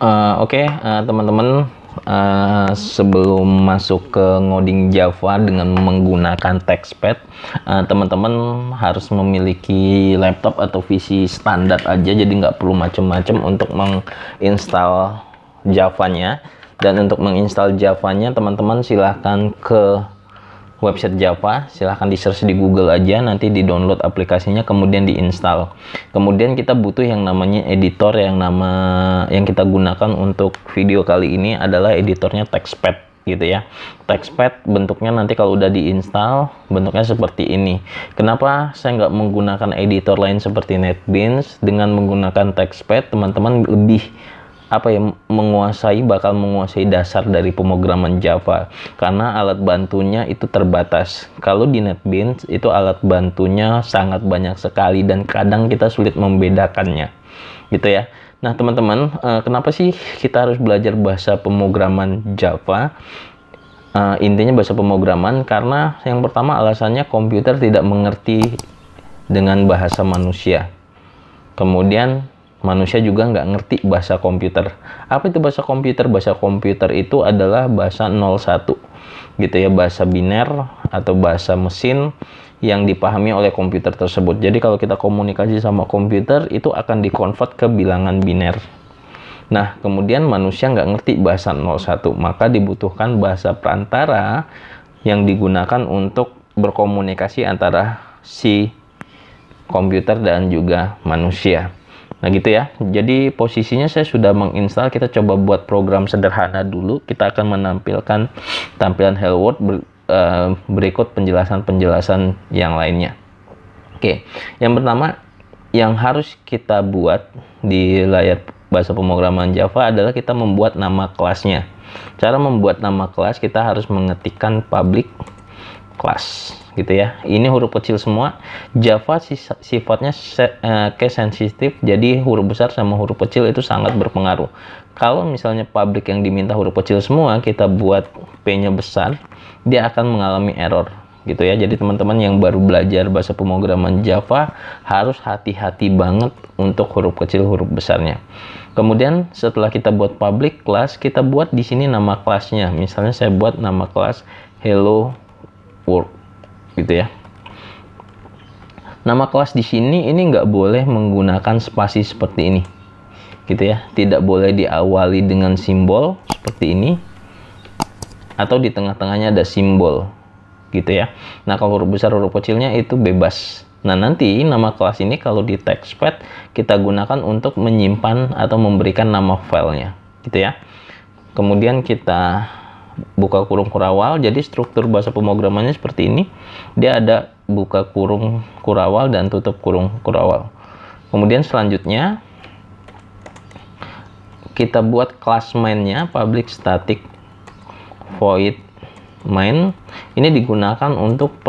Teman-teman, sebelum masuk ke ngoding Java dengan menggunakan TextPad, teman-teman harus memiliki laptop atau PC standar aja, jadi nggak perlu macam-macam untuk menginstal Java-nya. Dan untuk menginstal Java-nya, teman-teman silahkan ke website Java, silahkan di search di Google aja, nanti di download aplikasinya kemudian diinstal. Kemudian kita butuh yang namanya editor, yang kita gunakan untuk video kali ini adalah editornya TextPad gitu ya. TextPad bentuknya nanti kalau udah diinstal bentuknya seperti ini. Kenapa saya nggak menggunakan editor lain seperti NetBeans? Dengan menggunakan TextPad teman-teman lebih bakal menguasai dasar dari pemrograman Java, karena alat bantunya itu terbatas. Kalau di NetBeans itu alat bantunya sangat banyak sekali dan kadang kita sulit membedakannya gitu ya. Nah teman-teman, kenapa sih kita harus belajar bahasa pemrograman Java? Intinya bahasa pemrograman karena yang pertama alasannya komputer tidak mengerti dengan bahasa manusia. Kemudian manusia juga nggak ngerti bahasa komputer. Apa itu bahasa komputer? Bahasa komputer itu adalah bahasa 01 gitu ya, bahasa biner atau bahasa mesin yang dipahami oleh komputer tersebut. Jadi kalau kita komunikasi sama komputer itu akan dikonvert ke bilangan biner. Nah kemudian manusia nggak ngerti bahasa 01, maka dibutuhkan bahasa perantara yang digunakan untuk berkomunikasi antara si komputer dan juga manusia. Nah gitu ya, jadi posisinya saya sudah menginstal. Kita coba buat program sederhana dulu. Kita akan menampilkan tampilan Hello World berikut penjelasan-penjelasan yang lainnya. Oke, yang pertama yang harus kita buat di layar bahasa pemrograman Java adalah kita membuat nama kelasnya. Cara membuat nama kelas, kita harus mengetikkan public class gitu ya. Ini huruf kecil semua. Java sifatnya case sensitif, jadi huruf besar sama huruf kecil itu sangat berpengaruh. Kalau misalnya public yang diminta huruf kecil semua, kita buat P-nya besar, dia akan mengalami error gitu ya. Jadi teman-teman yang baru belajar bahasa pemrograman Java harus hati-hati banget untuk huruf kecil huruf besarnya. Kemudian setelah kita buat public class, kita buat di sini nama kelasnya. Misalnya saya buat nama kelas Hello World gitu ya. Nama kelas di sini ini nggak boleh menggunakan spasi seperti ini gitu ya. Tidak boleh diawali dengan simbol seperti ini atau di tengah-tengahnya ada simbol gitu ya. Nah kalau huruf besar huruf kecilnya itu bebas. Nah nanti nama kelas ini kalau di TextPad kita gunakan untuk menyimpan atau memberikan nama filenya gitu ya. Kemudian kita buka kurung kurawal. Jadi struktur bahasa pemrogramannya seperti ini. Dia ada buka kurung kurawal dan tutup kurung kurawal. Kemudian selanjutnya kita buat kelas mainnya public static void main. Ini digunakan untuk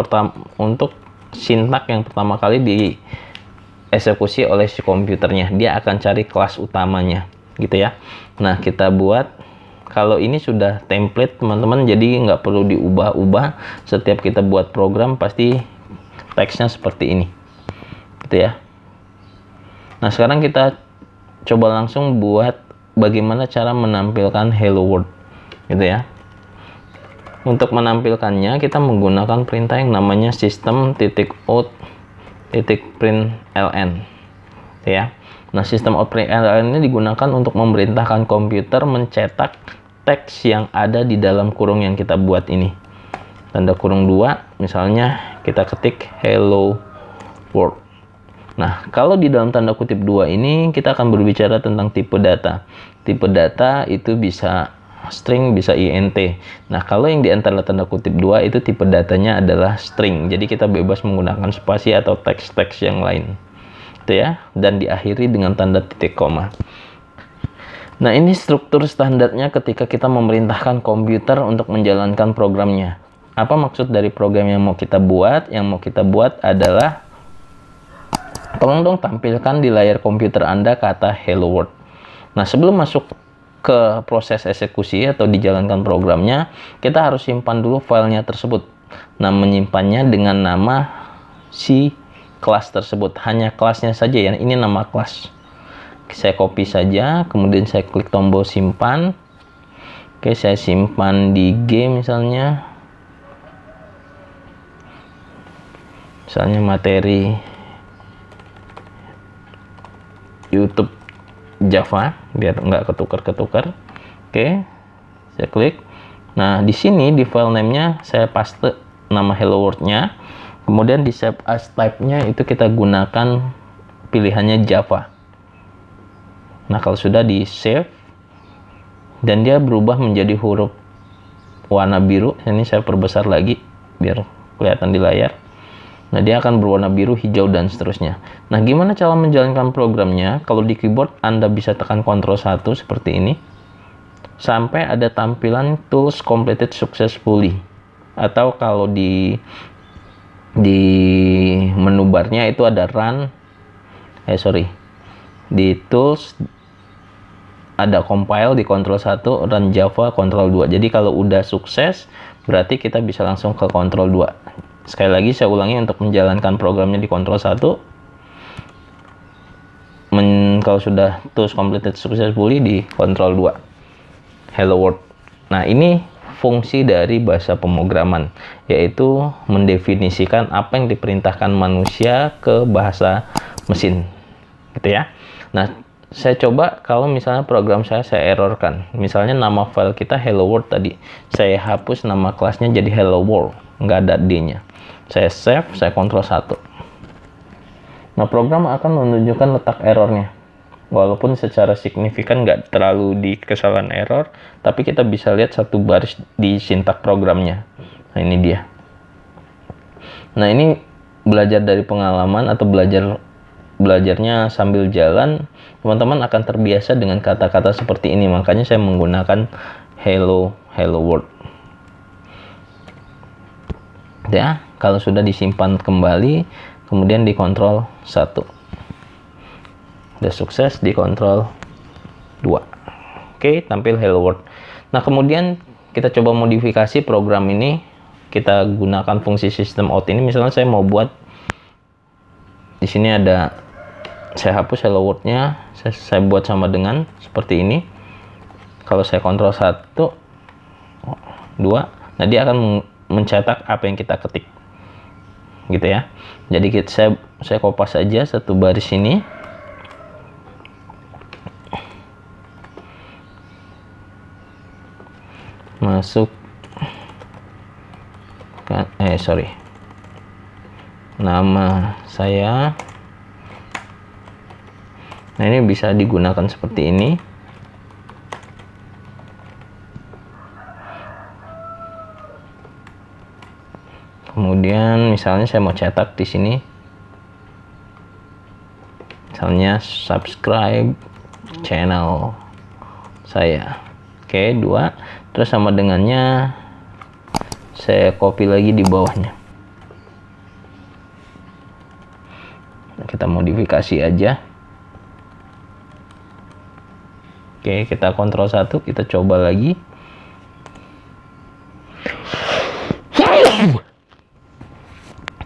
sintak yang pertama kali dieksekusi oleh si komputernya. Dia akan cari kelas utamanya gitu ya. Nah kita buat, kalau ini sudah template teman-teman, jadi nggak perlu diubah-ubah. Setiap kita buat program pasti teksnya seperti ini gitu ya. Nah sekarang kita coba langsung buat bagaimana cara menampilkan Hello World gitu ya. Untuk menampilkannya kita menggunakan perintah yang namanya system.out.println ya. Nah system out println ini digunakan untuk memerintahkan komputer mencetak teks yang ada di dalam kurung yang kita buat ini. Tanda kurung 2, misalnya kita ketik Hello World. Nah, kalau di dalam tanda kutip 2 ini kita akan berbicara tentang tipe data. Tipe data itu bisa string, bisa int. Nah, kalau yang di antara tanda kutip 2 itu tipe datanya adalah string. Jadi kita bebas menggunakan spasi atau teks-teks yang lain. Itu ya, dan diakhiri dengan tanda titik koma. Nah ini struktur standarnya ketika kita memerintahkan komputer untuk menjalankan programnya. Apa maksud dari program yang mau kita buat? Yang mau kita buat adalah, tolong dong tampilkan di layar komputer Anda kata Hello World. Nah sebelum masuk ke proses eksekusi atau dijalankan programnya, kita harus simpan dulu filenya tersebut. Nah menyimpannya dengan nama si kelas tersebut, hanya kelasnya saja ya, ini nama kelas. Saya copy saja, kemudian saya klik tombol simpan. Oke, saya simpan di G misalnya. Misalnya materi YouTube Java, biar nggak ketukar-ketukar. Oke, saya klik. Nah, di sini di file name-nya saya paste nama Hello World-nya. Kemudian di save as type-nya itu kita gunakan pilihannya Java. Nah, kalau sudah di save dan dia berubah menjadi huruf warna biru, ini saya perbesar lagi biar kelihatan di layar. Nah, dia akan berwarna biru, hijau, dan seterusnya. Nah, gimana cara menjalankan programnya? Kalau di keyboard Anda bisa tekan Ctrl 1 seperti ini sampai ada tampilan tools completed successfully, atau kalau di menu barnya itu ada run, di tools ada compile di Ctrl 1, run Java Ctrl 2. Jadi kalau udah sukses berarti kita bisa langsung ke Ctrl 2. Sekali lagi saya ulangi, untuk menjalankan programnya di Ctrl 1, kalau sudah tools completed successfully di Ctrl 2. Hello World. Nah, ini fungsi dari bahasa pemrograman, yaitu mendefinisikan apa yang diperintahkan manusia ke bahasa mesin, gitu ya. Nah, saya coba kalau misalnya program saya errorkan, misalnya nama file kita Hello World tadi, saya hapus nama kelasnya jadi Hello World, nggak ada D-nya. Saya save, saya Ctrl 1. Nah, program akan menunjukkan letak errornya. Walaupun secara signifikan nggak terlalu di kesalahan error, tapi kita bisa lihat satu baris di sintak programnya. Nah, ini dia. Nah, ini belajar dari pengalaman atau belajarnya sambil jalan, teman-teman akan terbiasa dengan kata-kata seperti ini. Makanya saya menggunakan Hello World. Ya, kalau sudah disimpan kembali, kemudian di Ctrl 1. Udah sukses, di Ctrl 2. Oke, tampil Hello World. Nah, kemudian kita coba modifikasi program ini. Kita gunakan fungsi system out ini. Misalnya saya mau buat di sini ada, saya hapus Hello World-nya, saya buat sama dengan seperti ini. Kalau saya Ctrl 1, 2, nah dia akan mencetak apa yang kita ketik, gitu ya. Jadi saya kopas saja satu baris ini. Masuk nama saya. Nah, ini bisa digunakan seperti ini. Kemudian misalnya saya mau cetak di sini, misalnya subscribe channel saya. Oke, 2. Terus sama dengannya saya copy lagi di bawahnya. Kita modifikasi aja. Oke, kita Ctrl 1, kita coba lagi.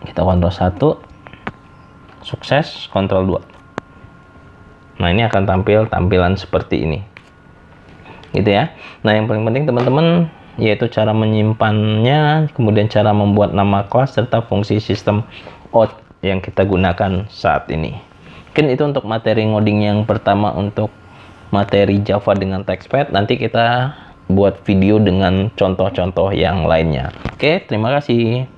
Kita Ctrl 1, sukses, Ctrl 2. Nah, ini akan tampil tampilan seperti ini, gitu ya. Nah, yang paling penting teman-teman yaitu cara menyimpannya, kemudian cara membuat nama kelas, serta fungsi sistem out yang kita gunakan saat ini. Mungkin itu untuk materi ngoding yang pertama, untuk materi Java dengan TextPad. Nanti kita buat video dengan contoh-contoh yang lainnya. Oke, terima kasih.